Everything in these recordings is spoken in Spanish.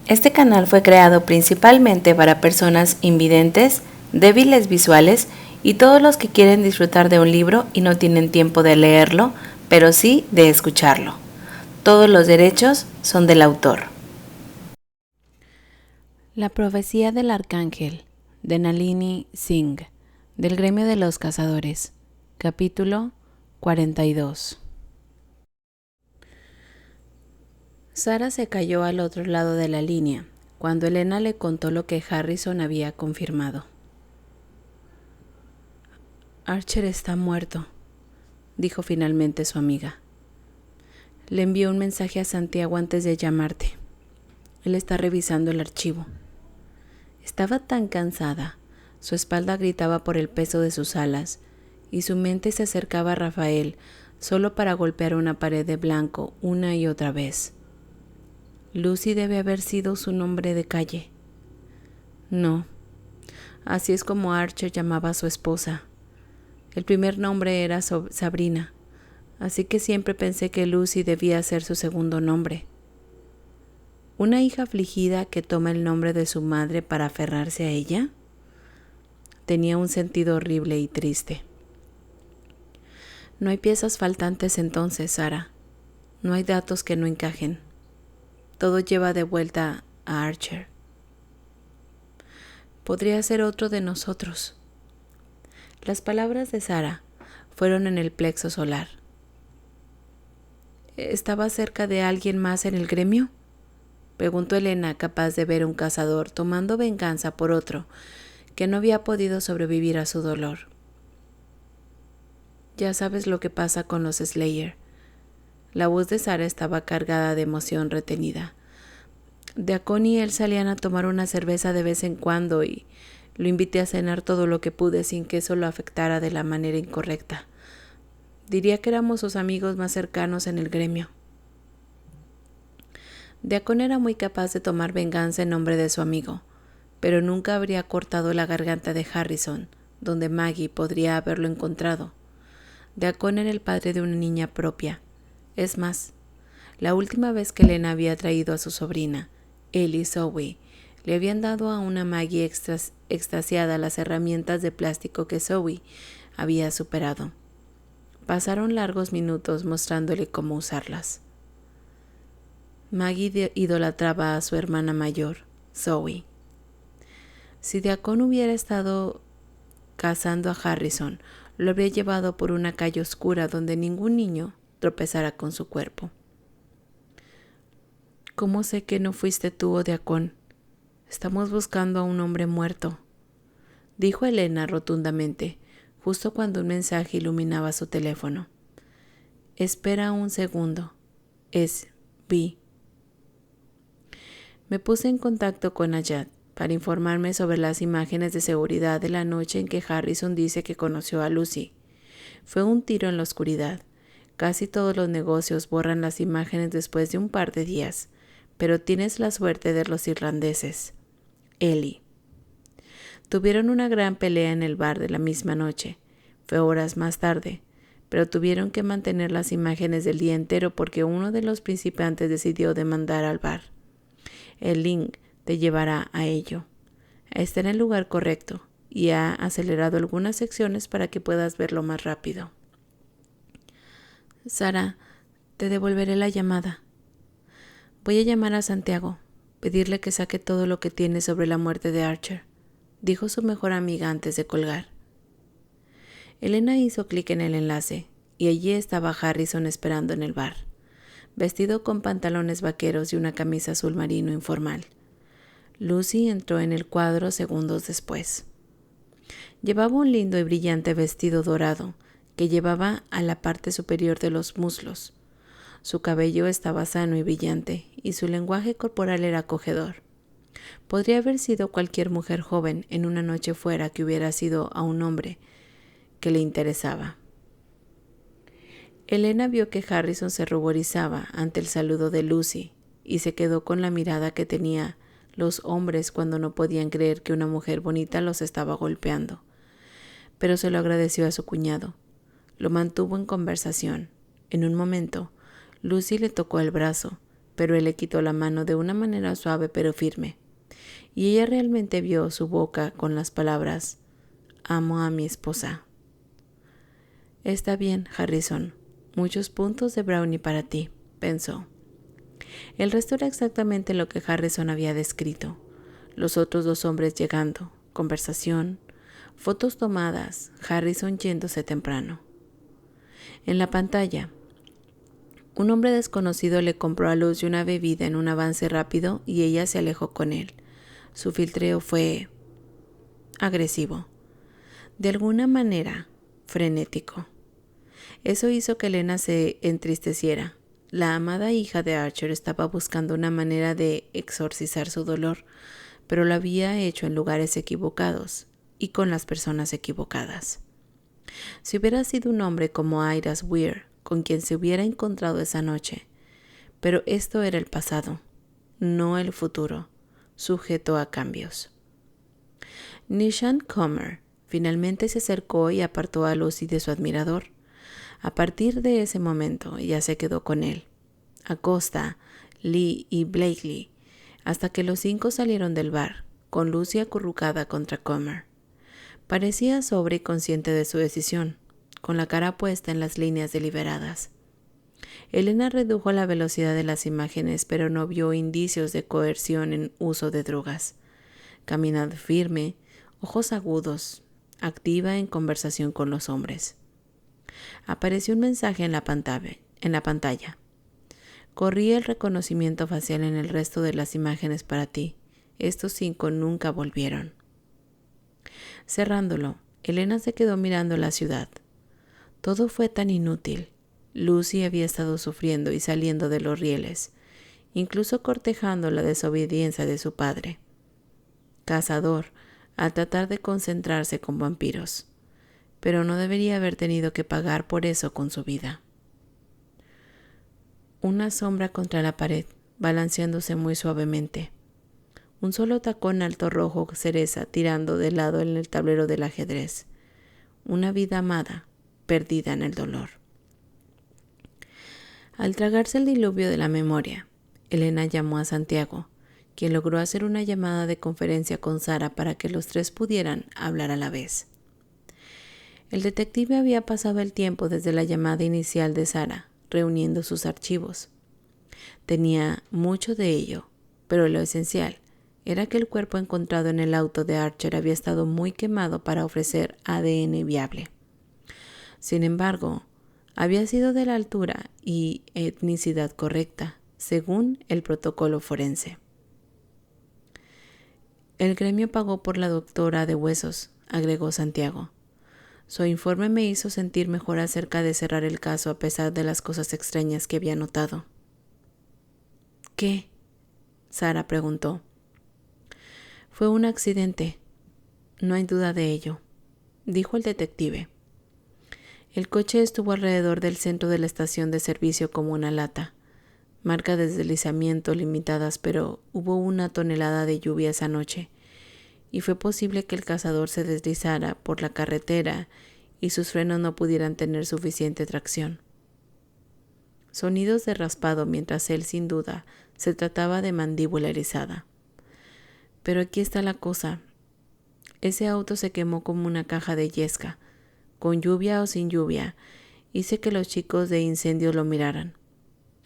Este canal fue creado principalmente para personas invidentes, débiles visuales y todos los que quieren disfrutar de un libro y no tienen tiempo de leerlo, pero sí de escucharlo. Todos los derechos son del autor. La profecía del arcángel, de Nalini Singh, del gremio de los cazadores, capítulo 42. Sara se cayó al otro lado de la línea cuando Elena le contó lo que Harrison había confirmado. Archer está muerto, dijo finalmente su amiga. Le envió un mensaje a Santiago antes de llamarte. Él está revisando el archivo. Estaba tan cansada, su espalda gritaba por el peso de sus alas, y su mente se acercaba a Rafael solo para golpear una pared de blanco una y otra vez. Lucy debe haber sido su nombre de calle. No, así es como Archer llamaba a su esposa. El primer nombre era Sabrina, así que siempre pensé que Lucy debía ser su segundo nombre. ¿Una hija afligida que toma el nombre de su madre para aferrarse a ella? Tenía un sentido horrible y triste. No hay piezas faltantes entonces, Sara. No hay datos que no encajen. Todo lleva de vuelta a Archer. Podría ser otro de nosotros. Las palabras de Sara fueron en el plexo solar. ¿Estaba cerca de alguien más en el gremio?, preguntó Elena, capaz de ver un cazador tomando venganza por otro que no había podido sobrevivir a su dolor. Ya sabes lo que pasa con los Slayer. La voz de Sara estaba cargada de emoción retenida. Deacon y él salían a tomar una cerveza de vez en cuando y lo invité a cenar todo lo que pude sin que eso lo afectara de la manera incorrecta. Diría que éramos sus amigos más cercanos en el gremio. Deacon era muy capaz de tomar venganza en nombre de su amigo, pero nunca habría cortado la garganta de Harrison, donde Maggie podría haberlo encontrado. Deacon era el padre de una niña propia. Es más, la última vez que Elena había traído a su sobrina, Ellie Zoe, le habían dado a una Maggie extasiada las herramientas de plástico que Zoe había superado. Pasaron largos minutos mostrándole cómo usarlas. Maggie idolatraba a su hermana mayor, Zoe. Si Deacon hubiera estado cazando a Harrison, lo habría llevado por una calle oscura donde ningún niño tropezara con su cuerpo. ¿Cómo sé que no fuiste tú o Deacon? Estamos buscando a un hombre muerto, dijo Elena rotundamente, justo cuando un mensaje iluminaba su teléfono. Espera un segundo. Es Vi. Me puse en contacto con Ayad para informarme sobre las imágenes de seguridad de la noche en que Harrison dice que conoció a Lucy. Fue un tiro en la oscuridad. Casi todos los negocios borran las imágenes después de un par de días, pero tienes la suerte de los irlandeses. Ellie. Tuvieron una gran pelea en el bar de la misma noche. Fue horas más tarde, pero tuvieron que mantener las imágenes del día entero porque uno de los participantes decidió demandar al bar. El link te llevará a ello. Está en el lugar correcto y ha acelerado algunas secciones para que puedas verlo más rápido. Sara, te devolveré la llamada. Voy a llamar a Santiago, pedirle que saque todo lo que tiene sobre la muerte de Archer, dijo su mejor amiga antes de colgar. Elena hizo clic en el enlace y allí estaba Harrison esperando en el bar, vestido con pantalones vaqueros y una camisa azul marino informal. Lucy entró en el cuadro segundos después. Llevaba un lindo y brillante vestido dorado que llevaba a la parte superior de los muslos. Su cabello estaba sano y brillante y su lenguaje corporal era acogedor. Podría haber sido cualquier mujer joven en una noche fuera que hubiera sido a un hombre que le interesaba. Elena vio que Harrison se ruborizaba ante el saludo de Lucy y se quedó con la mirada que tenía los hombres cuando no podían creer que una mujer bonita los estaba golpeando. Pero se lo agradeció a su cuñado. Lo mantuvo en conversación. En un momento, Lucy le tocó el brazo, pero él le quitó la mano de una manera suave pero firme, y ella realmente vio su boca con las palabras: «Amo a mi esposa». «Está bien, Harrison, muchos puntos de brownie para ti», pensó. El resto era exactamente lo que Harrison había descrito. Los otros dos hombres llegando, conversación, fotos tomadas, Harrison yéndose temprano. En la pantalla, un hombre desconocido le compró a Lucy una bebida en un avance rápido y ella se alejó con él. Su filtreo fue agresivo, de alguna manera frenético. Eso hizo que Elena se entristeciera. La amada hija de Archer estaba buscando una manera de exorcizar su dolor, pero lo había hecho en lugares equivocados y con las personas equivocadas. Si hubiera sido un hombre como Iris Weir, con quien se hubiera encontrado esa noche, pero esto era el pasado, no el futuro, sujeto a cambios. Nishan Comer finalmente se acercó y apartó a Lucy de su admirador. A partir de ese momento, ella se quedó con él, Acosta, Lee y Blakely, hasta que los 5 salieron del bar, con Lucy acurrucada contra Comer. Parecía sobria y consciente de su decisión, con la cara puesta en las líneas deliberadas. Elena redujo la velocidad de las imágenes, pero no vio indicios de coerción en uso de drogas. Caminaba firme, ojos agudos, activa en conversación con los hombres. Apareció un mensaje en la pantalla. Corrí el reconocimiento facial en el resto de las imágenes para ti. Estos 5 nunca volvieron. Cerrándolo, Elena se quedó mirando la ciudad. Todo fue tan inútil. Lucy había estado sufriendo y saliendo de los rieles, incluso cortejando la desobediencia de su padre. Cazador, al tratar de concentrarse con vampiros, pero no debería haber tenido que pagar por eso con su vida. Una sombra contra la pared, balanceándose muy suavemente. Un solo tacón alto rojo cereza tirando de lado en el tablero del ajedrez. Una vida amada, perdida en el dolor. Al tragarse el diluvio de la memoria, Elena llamó a Santiago, quien logró hacer una llamada de conferencia con Sara para que los 3 pudieran hablar a la vez. El detective había pasado el tiempo desde la llamada inicial de Sara, reuniendo sus archivos. Tenía mucho de ello, pero lo esencial era que el cuerpo encontrado en el auto de Archer había estado muy quemado para ofrecer ADN viable. Sin embargo, había sido de la altura y etnicidad correcta, según el protocolo forense. El gremio pagó por la doctora de huesos, agregó Santiago. Su informe me hizo sentir mejor acerca de cerrar el caso a pesar de las cosas extrañas que había notado. ¿Qué? Sara preguntó. Fue un accidente. No hay duda de ello, dijo el detective. El coche estuvo alrededor del centro de la estación de servicio como una lata. Marcas de deslizamiento limitadas, pero hubo 1 tonelada de lluvia esa noche, y fue posible que el cazador se deslizara por la carretera y sus frenos no pudieran tener suficiente tracción. Sonidos de raspado mientras él, sin duda, se trataba de mandíbula erizada. Pero aquí está la cosa. Ese auto se quemó como una caja de yesca. Con lluvia o sin lluvia, hice que los chicos de incendios lo miraran.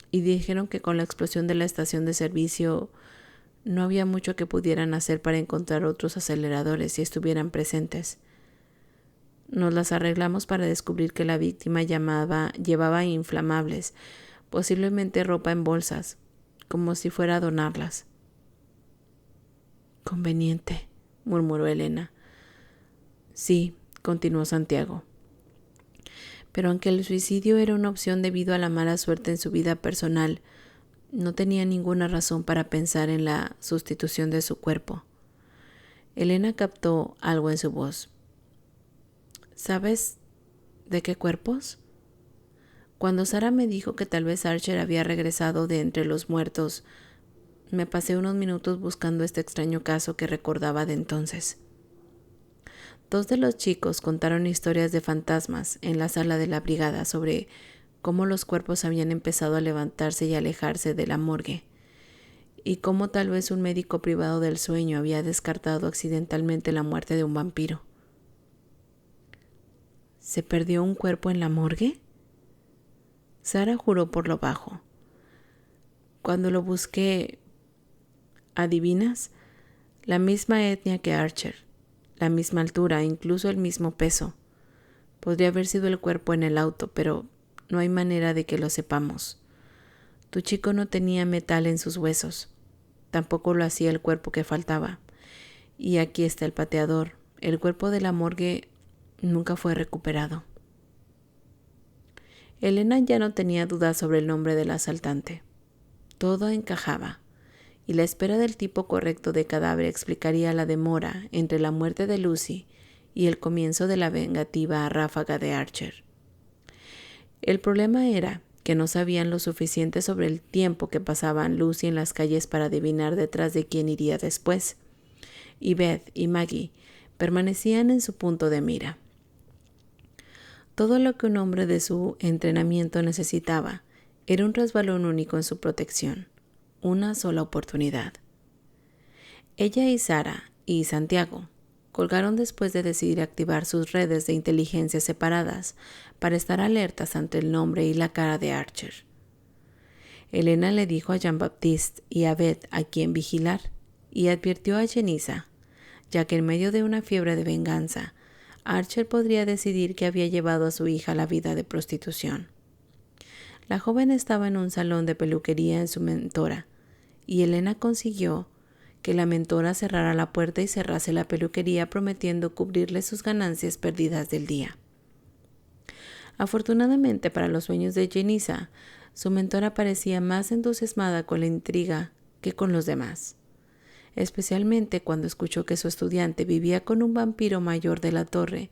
Y dijeron que con la explosión de la estación de servicio no había mucho que pudieran hacer para encontrar otros aceleradores si estuvieran presentes. Nos las arreglamos para descubrir que la víctima llevaba inflamables, posiblemente ropa en bolsas, como si fuera a donarlas. Conveniente, murmuró Elena. Sí, continuó Santiago. Pero aunque el suicidio era una opción debido a la mala suerte en su vida personal, no tenía ninguna razón para pensar en la sustitución de su cuerpo. Elena captó algo en su voz. ¿Sabes de qué cuerpos? Cuando Sara me dijo que tal vez Archer había regresado de entre los muertos, me pasé unos minutos buscando este extraño caso que recordaba de entonces. 2 de los chicos contaron historias de fantasmas en la sala de la brigada sobre cómo los cuerpos habían empezado a levantarse y alejarse de la morgue, y cómo tal vez un médico privado del sueño había descartado accidentalmente la muerte de un vampiro. ¿Se perdió un cuerpo en la morgue? Sara juró por lo bajo. Cuando lo busqué, ¿adivinas? La misma etnia que Archer, la misma altura, incluso el mismo peso. Podría haber sido el cuerpo en el auto, pero no hay manera de que lo sepamos. Tu chico no tenía metal en sus huesos. Tampoco lo hacía el cuerpo que faltaba. Y aquí está el pateador. El cuerpo de la morgue nunca fue recuperado. Elena ya no tenía dudas sobre el nombre del asaltante. Todo encajaba, y la espera del tipo correcto de cadáver explicaría la demora entre la muerte de Lucy y el comienzo de la vengativa ráfaga de Archer. El problema era que no sabían lo suficiente sobre el tiempo que pasaban Lucy en las calles para adivinar detrás de quién iría después, y Beth y Maggie permanecían en su punto de mira. Todo lo que un hombre de su entrenamiento necesitaba era un resbalón único en su protección, una sola oportunidad. Ella y Sara y Santiago colgaron después de decidir activar sus redes de inteligencia separadas para estar alertas ante el nombre y la cara de Archer. Elena le dijo a Jean-Baptiste y a Beth a quién vigilar y advirtió a Genisa, ya que en medio de una fiebre de venganza, Archer podría decidir que había llevado a su hija a la vida de prostitución. La joven estaba en un salón de peluquería en su mentora, y Elena consiguió que la mentora cerrara la puerta y cerrase la peluquería, prometiendo cubrirle sus ganancias perdidas del día. Afortunadamente para los sueños de Genisa, su mentora parecía más entusiasmada con la intriga que con los demás, especialmente cuando escuchó que su estudiante vivía con un vampiro mayor de la torre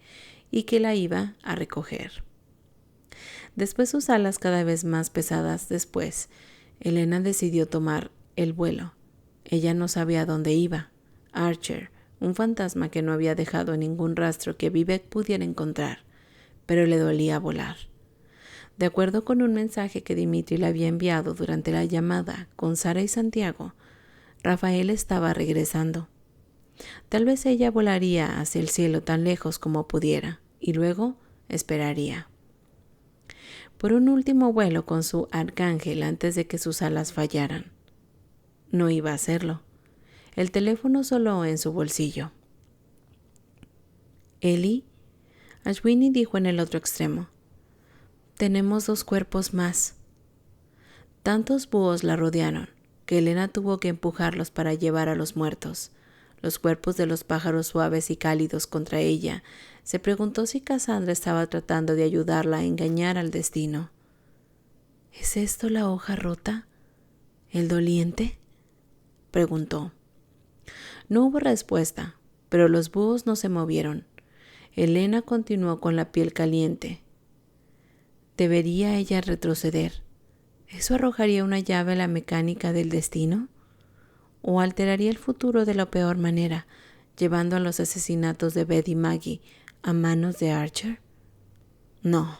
y que la iba a recoger. Después sus alas cada vez más pesadas después, Elena decidió tomar el vuelo. Ella no sabía dónde iba. Archer, un fantasma que no había dejado ningún rastro que Vivek pudiera encontrar, pero le dolía volar. De acuerdo con un mensaje que Dimitri le había enviado durante la llamada con Sara y Santiago, Rafael estaba regresando. Tal vez ella volaría hacia el cielo tan lejos como pudiera, y luego esperaría por un último vuelo con su arcángel antes de que sus alas fallaran. No iba a hacerlo. El teléfono sonó en su bolsillo. «Eli», Ashwini dijo en el otro extremo. «Tenemos 2 cuerpos más». Tantos búhos la rodearon que Elena tuvo que empujarlos para llevar a los muertos. Los cuerpos de los pájaros suaves y cálidos contra ella. Se preguntó si Cassandra estaba tratando de ayudarla a engañar al destino. ¿Es esto la hoja rota? ¿El doliente?, preguntó. No hubo respuesta, pero los búhos no se movieron. Elena continuó con la piel caliente. ¿Debería ella retroceder? ¿Eso arrojaría una llave a la mecánica del destino? ¿O alteraría el futuro de la peor manera, llevando a los asesinatos de Beth y Maggie a manos de Archer? No,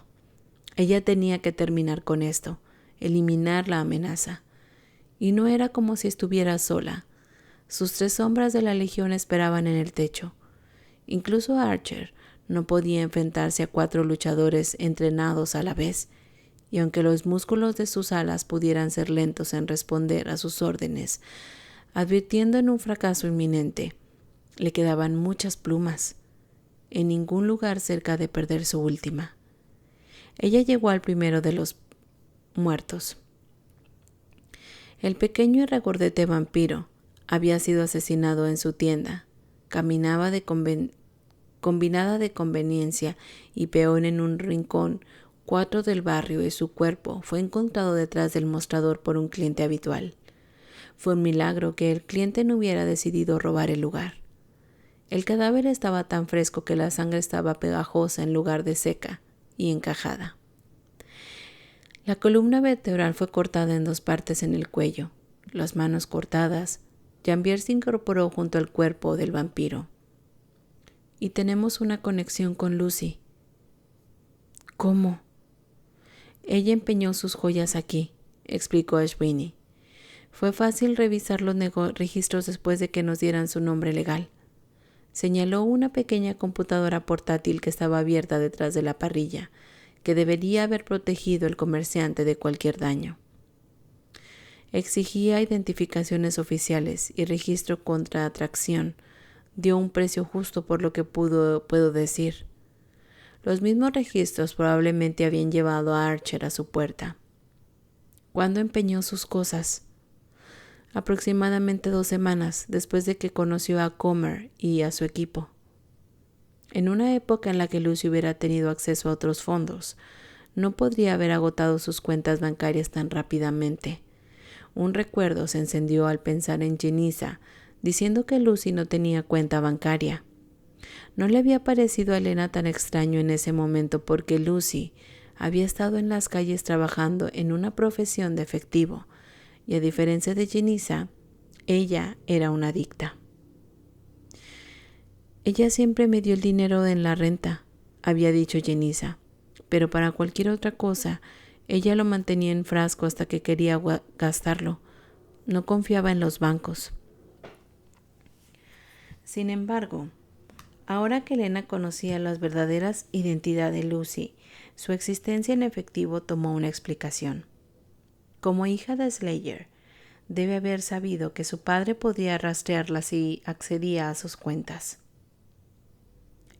ella tenía que terminar con esto, eliminar la amenaza. Y no era como si estuviera sola. Sus 3 sombras de la legión esperaban en el techo. Incluso Archer no podía enfrentarse a 4 luchadores entrenados a la vez, y aunque los músculos de sus alas pudieran ser lentos en responder a sus órdenes, advirtiendo en un fracaso inminente, le quedaban muchas plumas, en ningún lugar cerca de perder su última. Ella llegó al primero de los muertos. El pequeño y regordete vampiro había sido asesinado en su tienda. Caminaba combinada de conveniencia y peón en un rincón 4 del barrio, y su cuerpo fue encontrado detrás del mostrador por un cliente habitual. Fue un milagro que el cliente no hubiera decidido robar el lugar. El cadáver estaba tan fresco que la sangre estaba pegajosa en lugar de seca y encajada. La columna vertebral fue cortada en 2 partes en el cuello, las manos cortadas. Jean-Pierre se incorporó junto al cuerpo del vampiro. Y tenemos una conexión con Lucy. ¿Cómo? Ella empeñó sus joyas aquí, explicó Ashwini. Fue fácil revisar los registros después de que nos dieran su nombre legal. Señaló una pequeña computadora portátil que estaba abierta detrás de la parrilla, que debería haber protegido al comerciante de cualquier daño. Exigía identificaciones oficiales y registro contra atracción. Dio un precio justo por lo que puedo decir. Los mismos registros probablemente habían llevado a Archer a su puerta. ¿Cuándo empeñó sus cosas? Aproximadamente 2 semanas después de que conoció a Comer y a su equipo. En una época en la que Lucy hubiera tenido acceso a otros fondos, no podría haber agotado sus cuentas bancarias tan rápidamente. Un recuerdo se encendió al pensar en Jenisa, diciendo que Lucy no tenía cuenta bancaria. No le había parecido a Elena tan extraño en ese momento porque Lucy había estado en las calles trabajando en una profesión de efectivo, y a diferencia de Jenisa, ella era una adicta. Ella siempre me dio el dinero en la renta, había dicho Jenisa, pero para cualquier otra cosa, ella lo mantenía en frasco hasta que quería gastarlo. No confiaba en los bancos. Sin embargo, ahora que Elena conocía la verdadera identidad de Lucy, su existencia en efectivo tomó una explicación. Como hija de Slayer, debe haber sabido que su padre podía rastrearla si accedía a sus cuentas.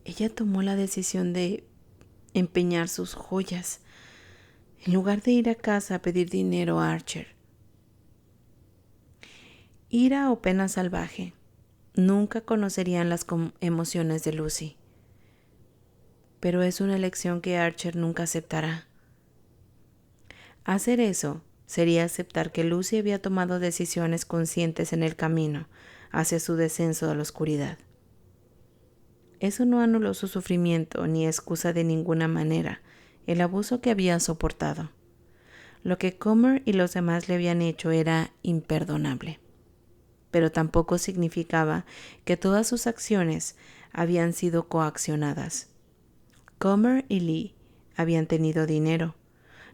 Ella tomó la decisión de empeñar sus joyas en lugar de ir a casa a pedir dinero a Archer. Ira o pena salvaje nunca conocerían las emociones de Lucy, pero es una elección que Archer nunca aceptará. Hacer eso sería aceptar que Lucy había tomado decisiones conscientes en el camino hacia su descenso a la oscuridad. Eso no anuló su sufrimiento ni excusa de ninguna manera el abuso que había soportado. Lo que Comer y los demás le habían hecho era imperdonable, pero tampoco significaba que todas sus acciones habían sido coaccionadas. Comer y Lee habían tenido dinero.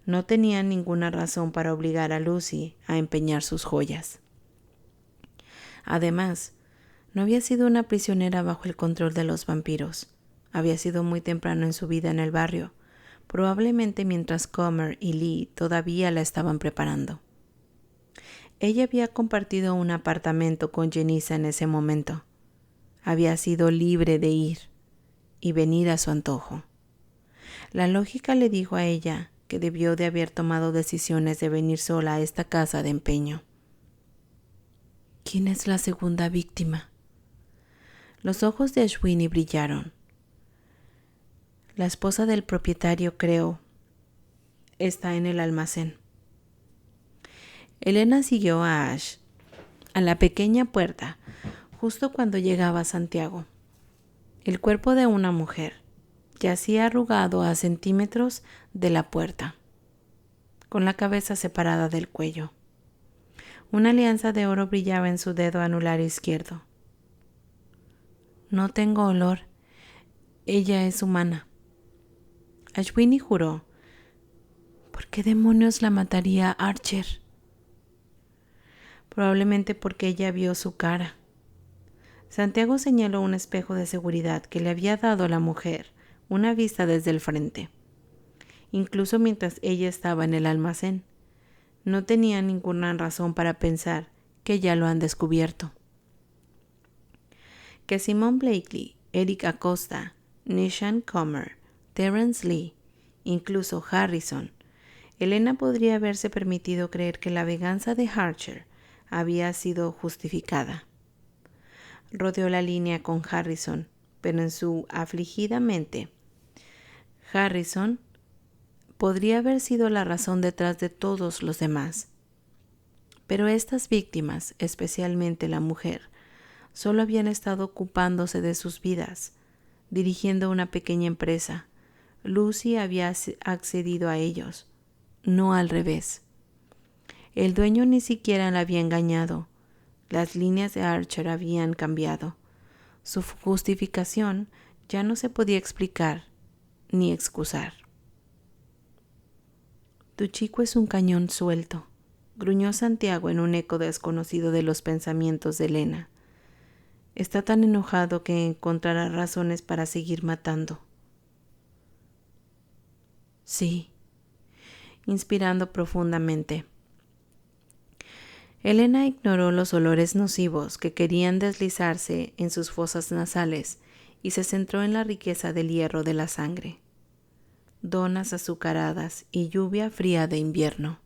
No tenían ninguna razón para obligar a Lucy a empeñar sus joyas. Además, no había sido una prisionera bajo el control de los vampiros. Había sido muy temprano en su vida en el barrio, probablemente mientras Comer y Lee todavía la estaban preparando. Ella había compartido un apartamento con Jenisa en ese momento. Había sido libre de ir y venir a su antojo. La lógica le dijo a ella que debió de haber tomado decisiones de venir sola a esta casa de empeño. ¿Quién es la segunda víctima? Los ojos de Ashwini brillaron. La esposa del propietario, creo, está en el almacén. Elena siguió a Ash a la pequeña puerta justo cuando llegaba a Santiago. El cuerpo de una mujer yacía arrugado a centímetros de la puerta, con la cabeza separada del cuello. Una alianza de oro brillaba en su dedo anular izquierdo. No tengo olor. Ella es humana. Ashwini juró. ¿Por qué demonios la mataría Archer? Probablemente porque ella vio su cara. Santiago señaló un espejo de seguridad que le había dado a la mujer una vista desde el frente, incluso mientras ella estaba en el almacén. No tenía ninguna razón para pensar que ya lo han descubierto. Que Simon Blakely, Eric Acosta, Nishan Comer, Terence Lee, incluso Harrison, Elena podría haberse permitido creer que la venganza de Archer había sido justificada. Rodeó la línea con Harrison, pero en su afligida mente, Harrison podría haber sido la razón detrás de todos los demás. Pero estas víctimas, especialmente la mujer, solo habían estado ocupándose de sus vidas, dirigiendo una pequeña empresa. Lucy había accedido a ellos, no al revés. El dueño ni siquiera la había engañado. Las líneas de Archer habían cambiado. Su justificación ya no se podía explicar ni excusar. Tu chico es un cañón suelto, gruñó Santiago en un eco desconocido de los pensamientos de Elena. Está tan enojado que encontrará razones para seguir matando. Sí, inspirando profundamente. Elena ignoró los olores nocivos que querían deslizarse en sus fosas nasales y se centró en la riqueza del hierro de la sangre. Donas azucaradas y lluvia fría de invierno.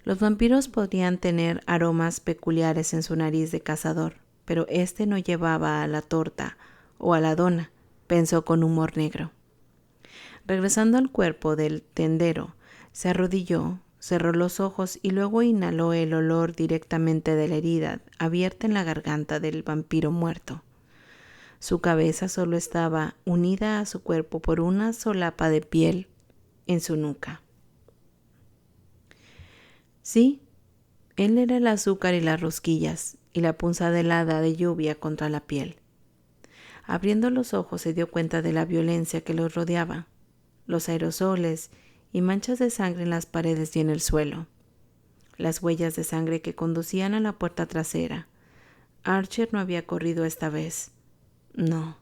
Los vampiros podrían tener aromas peculiares en su nariz de cazador, pero este no llevaba a la torta o a la dona, pensó con humor negro. Regresando al cuerpo del tendero, se arrodilló, cerró los ojos y luego inhaló el olor directamente de la herida abierta en la garganta del vampiro muerto. Su cabeza solo estaba unida a su cuerpo por una solapa de piel en su nuca. Sí, él era el azúcar y las rosquillas y la punzada helada de lluvia contra la piel. Abriendo los ojos se dio cuenta de la violencia que los rodeaba, los aerosoles y manchas de sangre en las paredes y en el suelo, las huellas de sangre que conducían a la puerta trasera. Archer no había corrido esta vez. No,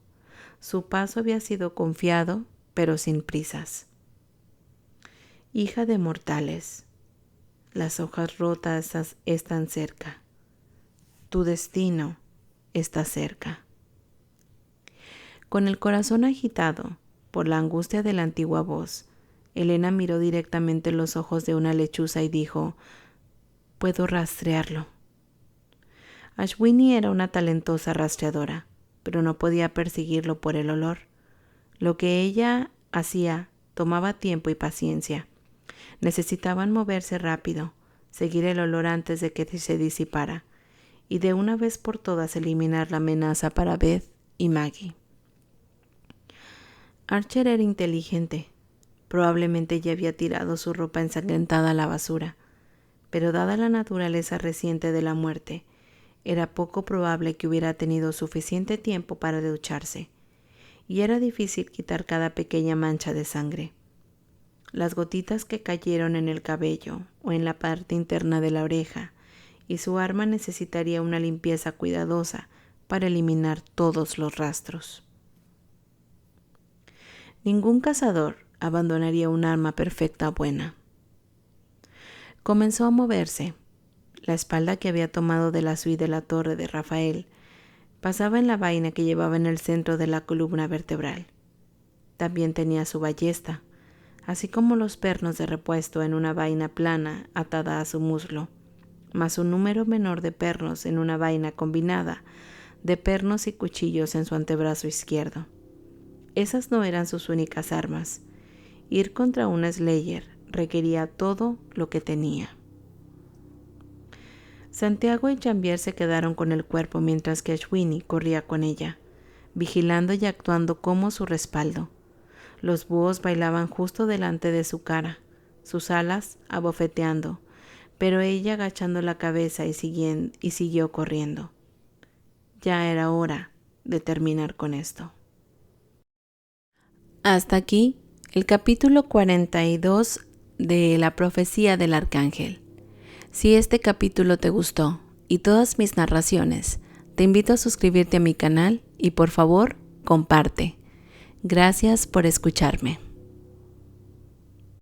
su paso había sido confiado, pero sin prisas. Hija de mortales, las hojas rotas están cerca. Tu destino está cerca. Con el corazón agitado por la angustia de la antigua voz, Elena miró directamente los ojos de una lechuza y dijo: «Puedo rastrearlo». Ashwini era una talentosa rastreadora, pero no podía perseguirlo por el olor. Lo que ella hacía tomaba tiempo y paciencia. Necesitaban moverse rápido, seguir el olor antes de que se disipara, y de una vez por todas eliminar la amenaza para Beth y Maggie. Archer era inteligente. Probablemente ya había tirado su ropa ensangrentada a la basura, pero dada la naturaleza reciente de la muerte, era poco probable que hubiera tenido suficiente tiempo para ducharse, y era difícil quitar cada pequeña mancha de sangre. Las gotitas que cayeron en el cabello o en la parte interna de la oreja, y su arma necesitaría una limpieza cuidadosa para eliminar todos los rastros. Ningún cazador abandonaría un arma perfecta buena. Comenzó a moverse. La espalda que había tomado de la suite de la torre de Rafael pasaba en la vaina que llevaba en el centro de la columna vertebral. También tenía su ballesta, así como los pernos de repuesto en una vaina plana atada a su muslo, más un número menor de pernos en una vaina combinada de pernos y cuchillos en su antebrazo izquierdo. Esas no eran sus únicas armas. Ir contra una Slayer requería todo lo que tenía. Santiago y Jambier se quedaron con el cuerpo mientras que Ashwini corría con ella, vigilando y actuando como su respaldo. Los búhos bailaban justo delante de su cara, sus alas abofeteando, pero ella agachando la cabeza y siguió corriendo. Ya era hora de terminar con esto. Hasta aquí el capítulo 42 de La profecía del arcángel. Si este capítulo te gustó y todas mis narraciones, te invito a suscribirte a mi canal y por favor, comparte. Gracias por escucharme.